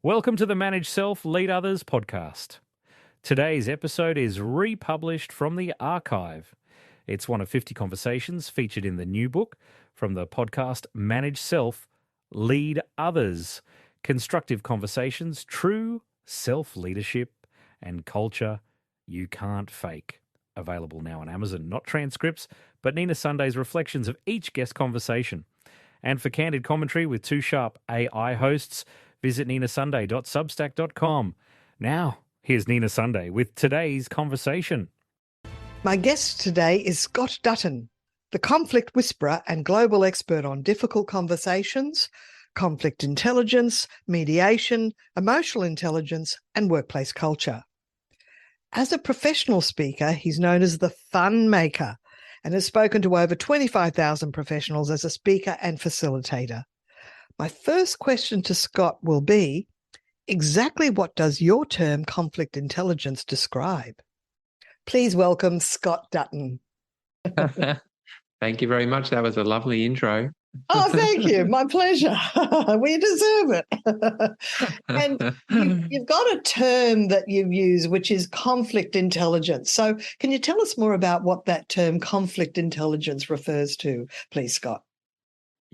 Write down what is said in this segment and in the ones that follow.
Welcome to the Manage Self, Lead Others podcast. Today's episode is republished from the archive. It's one of 50 conversations featured in the new book from the podcast Manage Self, Lead Others. Constructive conversations, true self-leadership and culture you can't fake. Available now on Amazon. Not transcripts, but Nina Sunday's reflections of each guest conversation. And for candid commentary with two sharp AI hosts, visit ninasunday.substack.com. Now, here's Nina Sunday with today's conversation. My guest today is Scott Dutton, the conflict whisperer and global expert on difficult conversations, conflict intelligence, mediation, emotional intelligence, and workplace culture. As a professional speaker, he's known as the fun maker and has spoken to over 25,000 professionals as a speaker and facilitator. My first question to Scott will be, exactly what does your term conflict intelligence describe? Please welcome Scott Dutton. Thank you very much. That was a lovely intro. Oh, thank you. My pleasure. We deserve it. And you've got a term that you've used, which is conflict intelligence. So can you tell us more about what that term conflict intelligence refers to, please, Scott?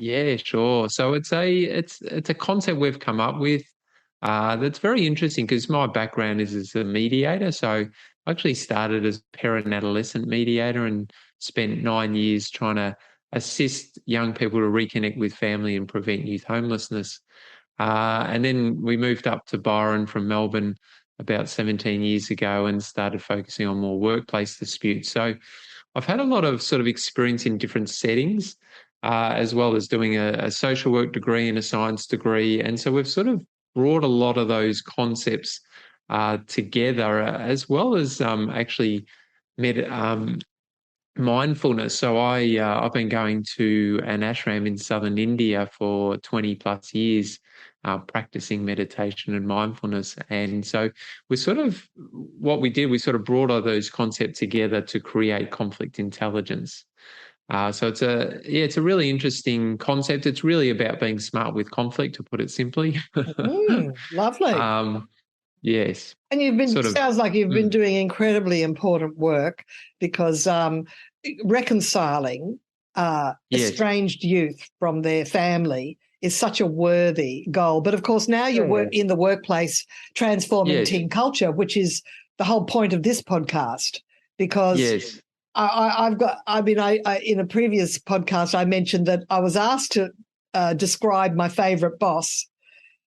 Yeah, sure. So it's a concept we've come up with that's very interesting because my background is as a mediator. So I actually started as parent-adolescent mediator and spent 9 years trying to assist young people to reconnect with family and prevent youth homelessness. And then we moved up to Byron from Melbourne about 17 years ago and started focusing on more workplace disputes. So I've had a lot of sort of experience in different settings, as well as doing a social work degree and a science degree. And so we've sort of brought a lot of those concepts together, as well as actually mindfulness. So I've been going to an ashram in southern India for 20 plus years, practicing meditation and mindfulness. And so we sort of brought all those concepts together to create conflict intelligence. So it's a really interesting concept. It's really about being smart with conflict, to put it simply. Lovely. Yes. And sounds like you've been doing incredibly important work because reconciling estranged youth from their family is such a worthy goal. But of course, now you work in the workplace transforming team culture, which is the whole point of this podcast, because in a previous podcast, I mentioned that I was asked to describe my favorite boss,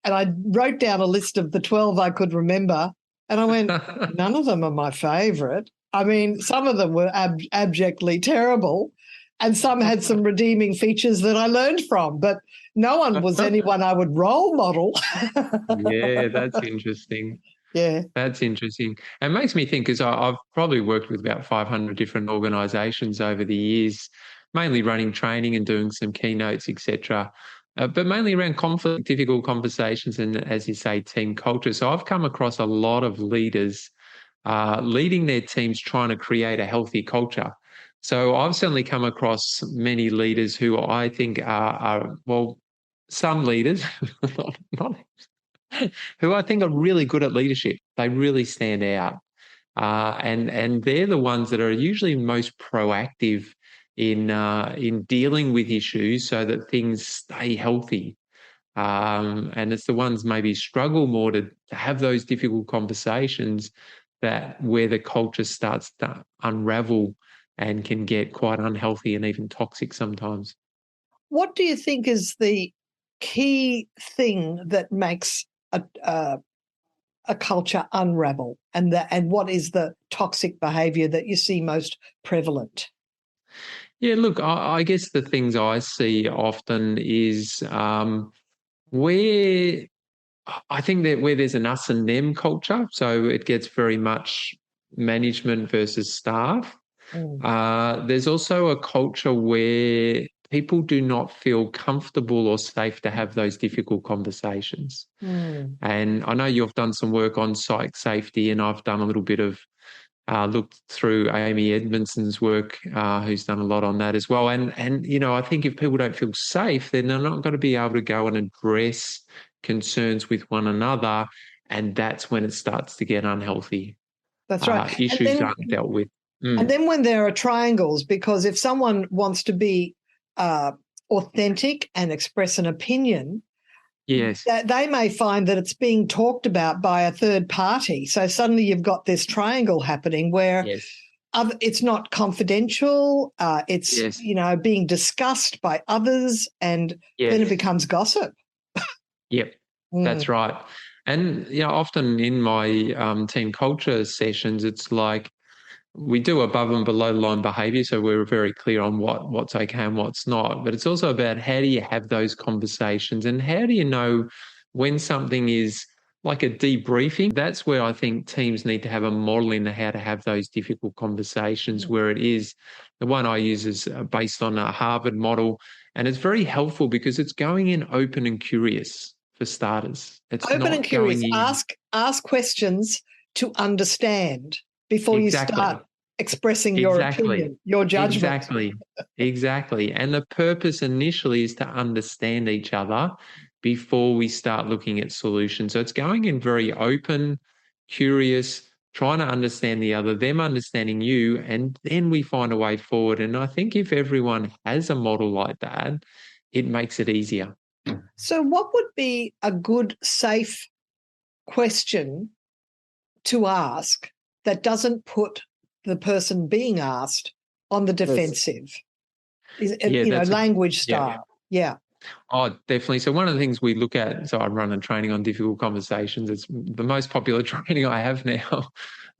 and I wrote down a list of the 12 I could remember, and I went, none of them are my favorite. I mean, some of them were abjectly terrible, and some had some redeeming features that I learned from, but no one was anyone I would role model. Yeah, that's interesting. Yeah. That's interesting. It makes me think, because I've probably worked with about 500 different organisations over the years, mainly running training and doing some keynotes, etc., but mainly around conflict, difficult conversations, and, as you say, team culture. So I've come across a lot of leaders leading their teams trying to create a healthy culture. So I've certainly come across many leaders who I think are some leaders, not who I think are really good at leadership. They really stand out. And they're the ones that are usually most proactive in dealing with issues so that things stay healthy. And it's the ones maybe struggle more to have those difficult conversations where the culture starts to unravel and can get quite unhealthy and even toxic sometimes. What do you think is the key thing that makes a culture unravel, and what is the toxic behaviour that you see most prevalent? Yeah, look, I guess the things I see often is where I think that where there's an us and them culture, so it gets very much management versus staff. There's also a culture where people do not feel comfortable or safe to have those difficult conversations. And I know you've done some work on psych safety, and I've done a little bit of looked through Amy Edmondson's work, who's done a lot on that as well. And I think if people don't feel safe, then they're not going to be able to go and address concerns with one another, and that's when it starts to get unhealthy. That's right. Issues aren't dealt with. And then when there are triangles, because if someone wants to be authentic and express an opinion, yes, they may find that it's being talked about by a third party. So suddenly you've got this triangle happening where it's not confidential. It's being discussed by others, and then it becomes gossip. Yep, that's right. And often in my team culture sessions, it's like we do above and below the line behavior, so we're very clear on what's okay and what's not. But it's also about how do you have those conversations, and how do you know when something is like a debriefing. That's where I think teams need to have a model in how to have those difficult conversations, where it is. The one I use is based on a Harvard model, and it's very helpful because it's going in open and curious for starters. It's open and curious. Ask questions to understand before you start expressing your opinion, your judgment. Exactly. And the purpose initially is to understand each other before we start looking at solutions. So it's going in very open, curious, trying to understand the other, them understanding you, and then we find a way forward. And I think if everyone has a model like that, it makes it easier. So what would be a good, safe question to ask that doesn't put the person being asked on the defensive? Language style. Yeah. Oh, definitely. So one of the things we look at, so I run a training on difficult conversations. It's the most popular training I have now.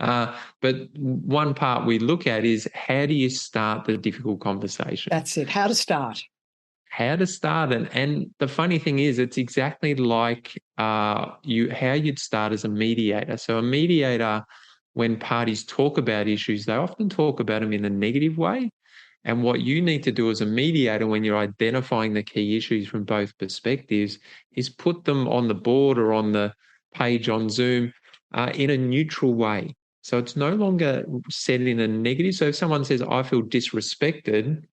But one part we look at is how do you start the difficult conversation? That's it. How to start. How to start it. And the funny thing is, it's exactly like how you'd start as a mediator. So a mediator, when parties talk about issues, they often talk about them in a negative way. And what you need to do as a mediator when you're identifying the key issues from both perspectives is put them on the board or on the page on Zoom in a neutral way. So it's no longer said in a negative. So if someone says, I feel disrespected,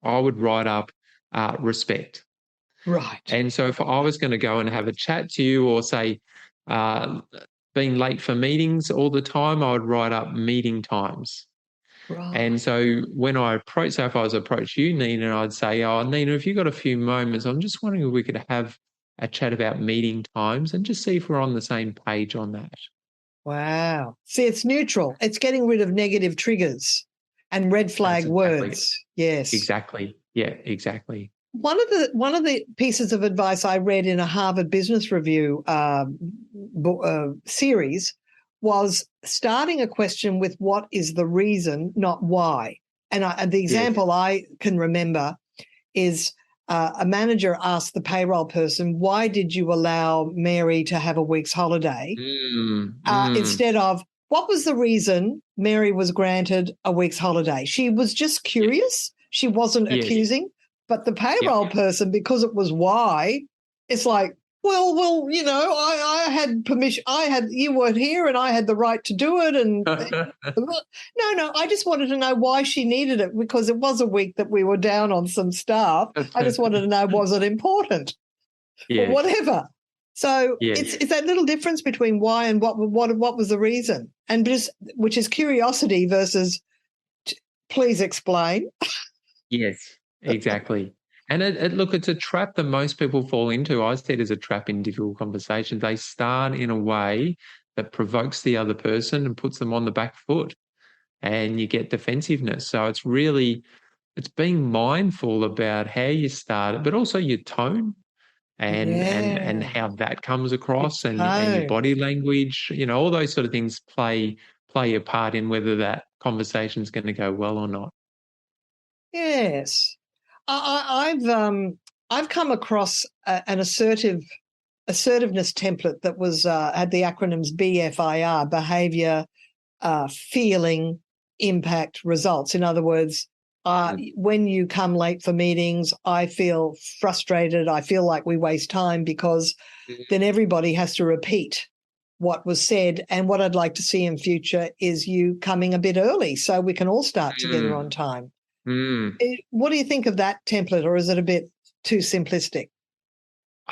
I would write up respect. Right. And so if I was going to go and have a chat to you or say, being late for meetings all the time, I would write up meeting times. Right. And so when I approach, so if I was approach you, Nina, I'd say, oh, Nina, if you've got a few moments, I'm just wondering if we could have a chat about meeting times and just see if we're on the same page on that. Wow. See, it's neutral. It's getting rid of negative triggers and red flag words. Yes. Exactly. Yeah, exactly. One of the pieces of advice I read in a Harvard Business Review series was starting a question with what is the reason, not why. And the example I can remember is a manager asked the payroll person, why did you allow Mary to have a week's holiday? Instead of, what was the reason Mary was granted a week's holiday? She was just curious. She wasn't accusing. But the payroll person, because it was why, it's like, well, I had permission. You weren't here, and I had the right to do it. And no, I just wanted to know why she needed it, because it was a week that we were down on some staff. I just wanted to know, was it important or whatever. So it's that little difference between why and what was the reason, and which is curiosity versus please explain. Yes, exactly. And it's a trap that most people fall into. I see it as a trap in difficult conversations. They start in a way that provokes the other person and puts them on the back foot, and you get defensiveness. So it's being mindful about how you start it, but also your tone and how that comes across, and your body language. All those sort of things play a part in whether that conversation is going to go well or not. Yes. I've come across an assertiveness template that was had the acronyms BFIR: behavior, feeling, impact, results. In other words, when you come late for meetings, I feel frustrated. I feel like we waste time because then everybody has to repeat what was said. And what I'd like to see in future is you coming a bit early so we can all start together on time. What do you think of that template, or is it a bit too simplistic?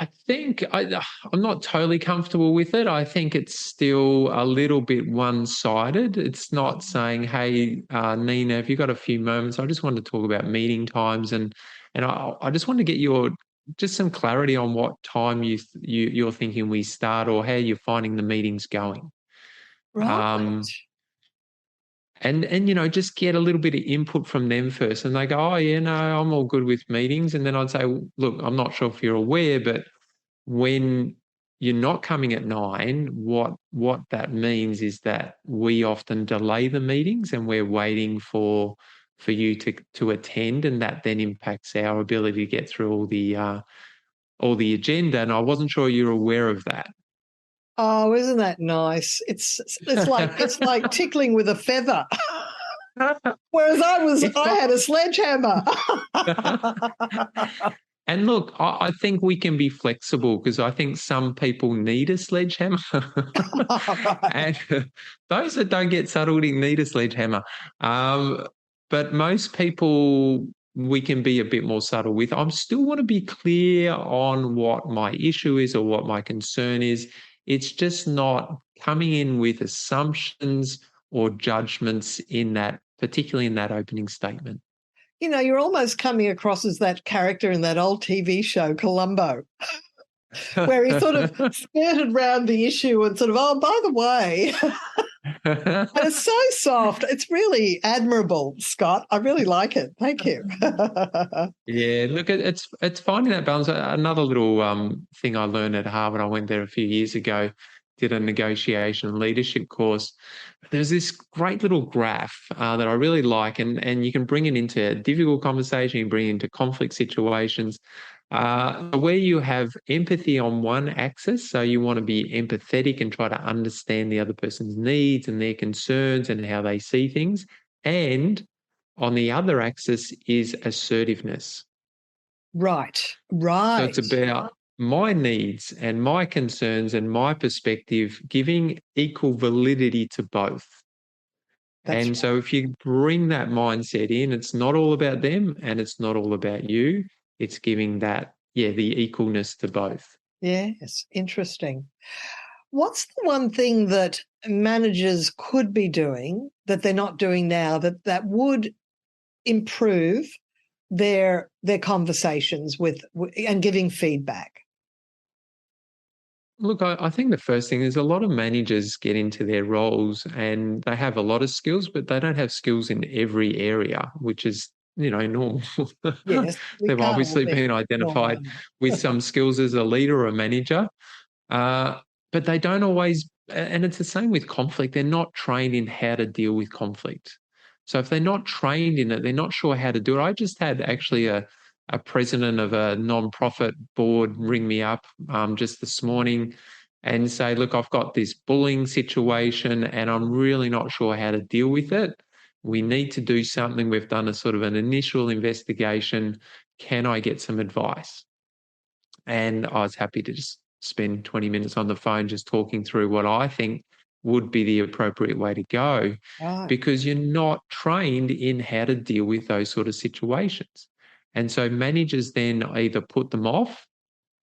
I think I'm not totally comfortable with it. I think it's still a little bit one-sided. It's not saying, "Hey, Nina, if you've got a few moments, I just want to talk about meeting times," and I just want to get your just some clarity on what time you're thinking we start, or how you're finding the meetings going. Right. Um, and just get a little bit of input from them first. And they go, "Oh yeah, no, I'm all good with meetings." And then I'd say, "Look, I'm not sure if you're aware, but when you're not coming at 9, what that means is that we often delay the meetings and we're waiting for you to attend, and that then impacts our ability to get through all the agenda." And I wasn't sure you're aware of that. Oh, isn't that nice? It's like tickling with a feather. Whereas I had a sledgehammer. And look, I think we can be flexible, because I think some people need a sledgehammer. And those that don't get subtlety need a sledgehammer. But most people we can be a bit more subtle with. I still want to be clear on what my issue is or what my concern is. It's just not coming in with assumptions or judgments particularly in that opening statement. You're almost coming across as that character in that old TV show, Columbo, where he sort of skirted round the issue and sort of, "Oh, by the way." And it's so soft. It's really admirable, Scott. I really like it. Thank you. Yeah, look, it's finding that balance. Another little thing I learned at Harvard, I went there a few years ago, did a negotiation and leadership course. There's this great little graph that I really like, and you can bring it into a difficult conversation, you can bring it into conflict situations, where you have empathy on one axis. So you want to be empathetic and try to understand the other person's needs and their concerns and how they see things. And on the other axis is assertiveness. Right. So it's about my needs and my concerns and my perspective, giving equal validity to both. And so if you bring that mindset in, it's not all about them and it's not all about you. It's giving that, the equalness to both. Yes, interesting. What's the one thing that managers could be doing that they're not doing now that would improve their conversations and giving feedback? Look, I think the first thing is a lot of managers get into their roles and they have a lot of skills, but they don't have skills in every area, which is, normal. Yes, They've obviously been identified with some skills as a leader or a manager, but they don't always, and it's the same with conflict. They're not trained in how to deal with conflict. So if they're not trained in it, they're not sure how to do it. I just had actually a president of a non-profit board ring me up just this morning and say, "Look, I've got this bullying situation and I'm really not sure how to deal with it. We need to do something. We've done a sort of an initial investigation. Can I get some advice?" And I was happy to just spend 20 minutes on the phone just talking through what I think would be the appropriate way to go, because you're not trained in how to deal with those sort of situations. And so managers then either put them off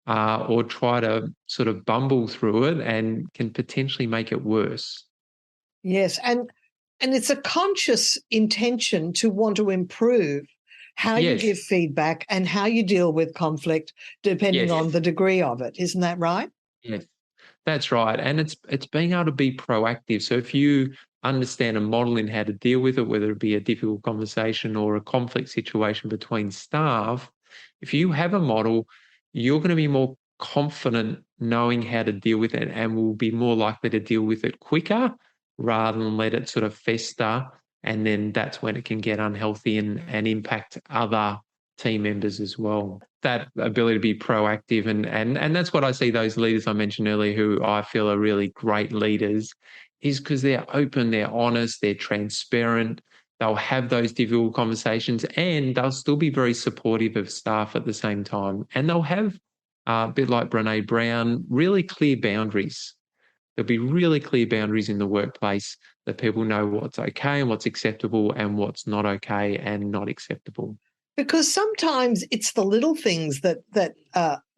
or try to sort of bumble through it and can potentially make it worse. Yes, and it's a conscious intention to want to improve how you give feedback and how you deal with conflict, depending on the degree of it. Isn't that right? Yes, that's right. And it's being able to be proactive. So if you understand a model in how to deal with it, whether it be a difficult conversation or a conflict situation between staff, if you have a model, you're going to be more confident knowing how to deal with it and will be more likely to deal with it quicker rather than let it sort of fester. And then that's when it can get unhealthy and impact other team members as well. That ability to be proactive and that's what I see those leaders I mentioned earlier who I feel are really great leaders is because they're open, they're honest, they're transparent, they'll have those difficult conversations and they'll still be very supportive of staff at the same time. And they'll have, a bit like Brene Brown, really clear boundaries. There'll be really clear boundaries in the workplace that people know what's okay and what's acceptable and what's not okay and not acceptable. Because sometimes it's the little things that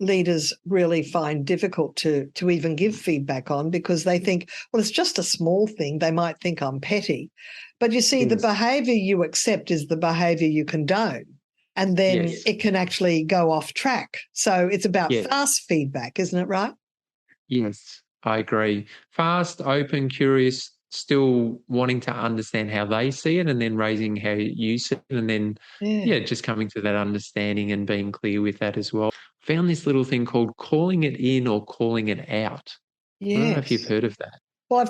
leaders really find difficult to even give feedback on, because they think, well, it's just a small thing. They might think I'm petty. But you see, the behaviour you accept is the behaviour you condone, and then it can actually go off track. So it's about fast feedback, isn't it right? Yes, I agree. Fast, open, curious, still wanting to understand how they see it, and then raising how you see it, and then just coming to that understanding and being clear with that as well. Found this little thing called calling it in or calling it out. I don't know if you've heard of that. Well,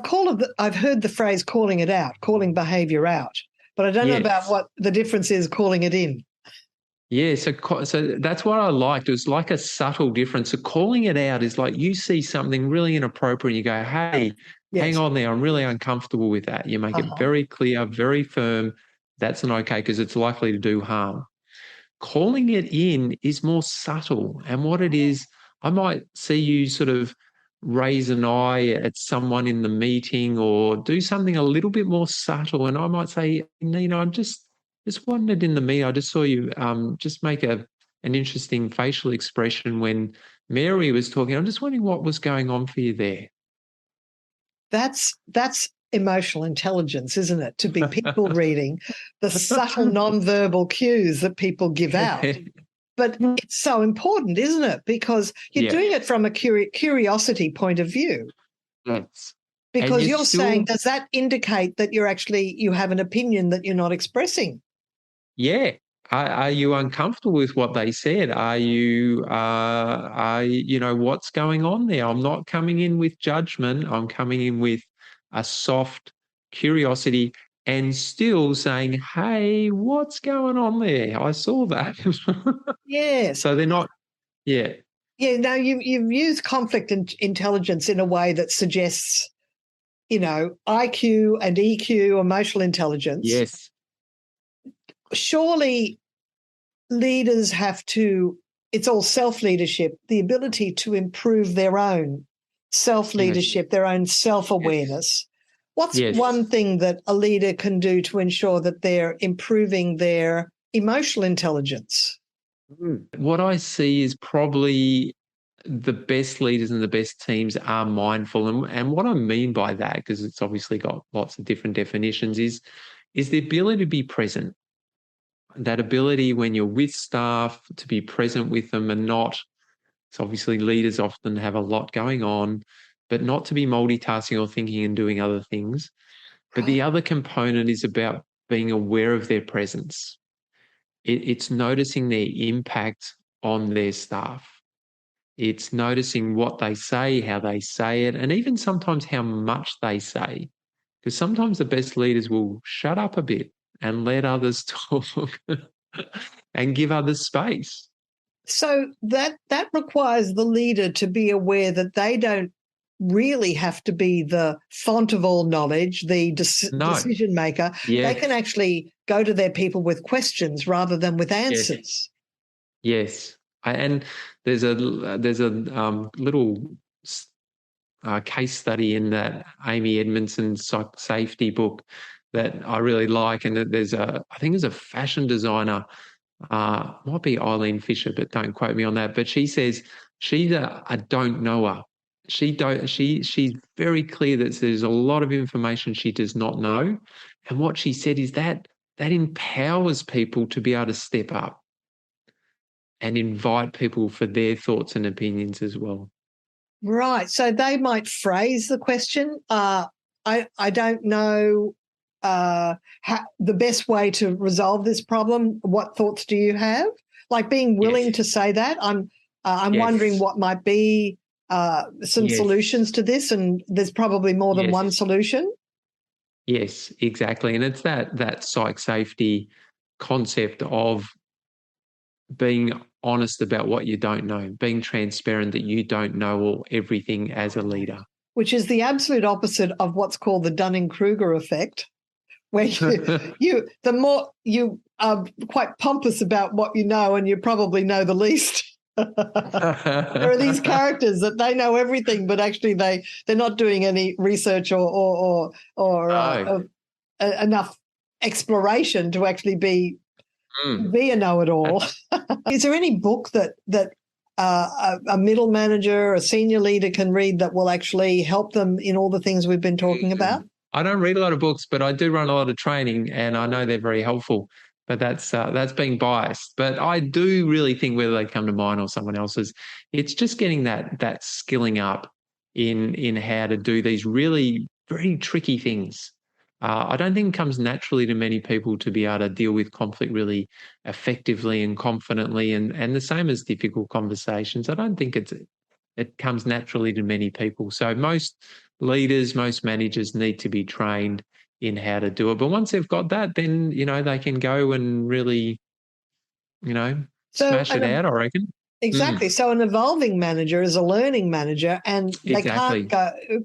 I've heard the phrase calling it out, calling behaviour out, but I don't know about what the difference is calling it in. Yeah, so that's what I liked. It was like a subtle difference. So calling it out is like you see something really inappropriate and you go, hey, hang on there, I'm really uncomfortable with that. You make it very clear, very firm. That's not okay because it's likely to do harm. Calling it in is more subtle. And what it is, I might see you sort of raise an eye at someone in the meeting or do something a little bit more subtle. And I might say, Nina, I'm just wondered in the meeting, I just saw you just make an interesting facial expression when Mary was talking. I'm just wondering what was going on for you there. That's emotional intelligence, isn't it? To be people reading the subtle nonverbal cues that people give out. But it's so important, isn't it? Because you're doing it from a curiosity point of view. Yes. Because you're saying, does that indicate that you have an opinion that you're not expressing? Yeah. Are you uncomfortable with what they said? Are you, what's going on there? I'm not coming in with judgment. I'm coming in with a soft curiosity and still saying, hey, what's going on there? I saw that. Yes. So they're not, Yeah, no, you've used conflict intelligence in a way that suggests, IQ and EQ, emotional intelligence. Yes. Surely leaders have to, it's all self-leadership, the ability to improve their own self-leadership, their own self-awareness. What's one thing that a leader can do to ensure that they're improving their emotional intelligence? What I see is probably the best leaders and the best teams are mindful. And what I mean by that, because it's obviously got lots of different definitions, is the ability to be present. That ability when you're with staff to be present with them and not, so obviously leaders often have a lot going on, but not to be multitasking or thinking and doing other things. But the other component is about being aware of their presence. It's noticing their impact on their staff. It's noticing what they say, how they say it, and even sometimes how much they say. Because sometimes the best leaders will shut up a bit and let others talk and give others space. So that requires the leader to be aware that they don't really have to be the font of all knowledge, the decision maker. They can actually go to their people with questions rather than with answers. Yes. And there's a little case study in that Amy Edmondson's safety book that I really like, and there's I think there's a fashion designer, might be Eileen Fisher, but don't quote me on that. But she says she's a don't knower. She's very clear that there's a lot of information she does not know, and what she said is that empowers people to be able to step up and invite people for their thoughts and opinions as well. Right. So they might phrase the question, I don't know how, the best way to resolve this problem. What thoughts do you have? Like being willing to say that. I'm wondering what might be some solutions to this, and there's probably more than one solution. Yes, exactly. And it's that psych safety concept of being honest about what you don't know, being transparent that you don't know all everything as a leader. Which is the absolute opposite of what's called the Dunning-Kruger effect, where the more you are quite pompous about what you know, and you probably know the least. There are these characters that they know everything, but actually they're not doing any research or enough exploration to actually be be a know-it-all. Is there any book that a middle manager, a senior leader can read that will actually help them in all the things we've been talking about? I don't read a lot of books, but I do run a lot of training, and I know they're very helpful. But that's being biased. But I do really think, whether they come to mine or someone else's, it's just getting that skilling up in how to do these really very tricky things. I don't think it comes naturally to many people to be able to deal with conflict really effectively and confidently, and the same as difficult conversations. I don't think it comes naturally to many people. So most leaders, most managers need to be trained in how to do it. But once they've got that, then, they can go and really, smash it out, I reckon. Exactly. So an evolving manager is a learning manager, and they can't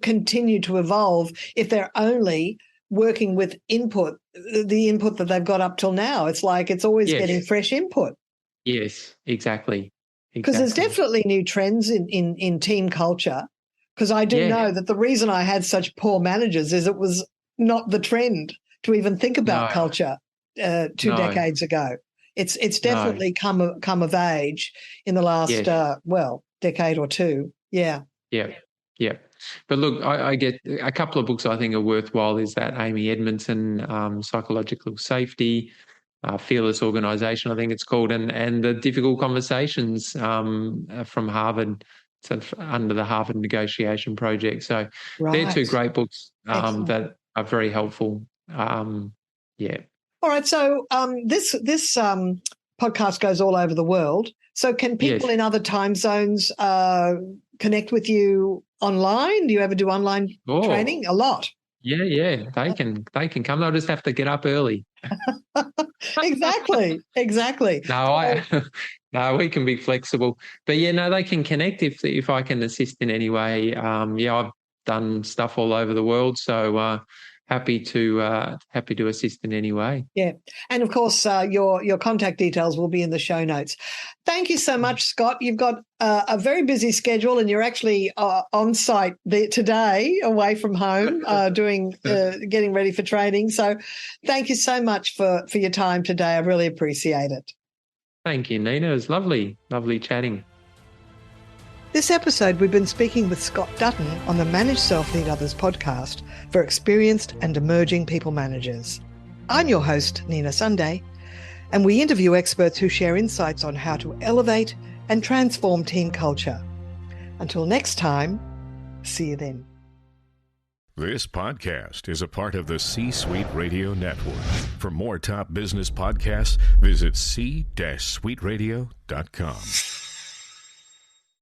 continue to evolve if they're only working with the input that they've got up till now. It's like it's always getting fresh input. Yes, exactly. Because there's definitely new trends in team culture, because I do know that the reason I had such poor managers is it was not the trend to even think about culture 2 decades ago. It's definitely come of age in the last decade or two. Yeah. But look, I get a couple of books I think are worthwhile. Is that Amy Edmondson, Psychological Safety, Fearless Organization, I think it's called, and the Difficult Conversations from Harvard, under the Harvard Negotiation Project. So they're two great books that are very helpful. All right. So this podcast goes all over the world. So can people in other time zones connect with you online? Do you ever do online training? A lot. Yeah. They can come. They'll just have to get up early. Exactly. No, we can be flexible. But they can connect if I can assist in any way. I've done stuff all over the world, so happy to assist in any way. Yeah, and of course, your contact details will be in the show notes. Thank you so much, Scott. You've got a very busy schedule, and you're actually on site today, away from home, getting ready for training. So, thank you so much for your time today. I really appreciate it. Thank you, Nina. It was lovely chatting. This episode, we've been speaking with Scott Dutton on the Manage Self, Lead Others podcast for experienced and emerging people managers. I'm your host, Nina Sunday, and we interview experts who share insights on how to elevate and transform team culture. Until next time, see you then. This podcast is a part of the C-Suite Radio Network. For more top business podcasts, visit c-suiteradio.com.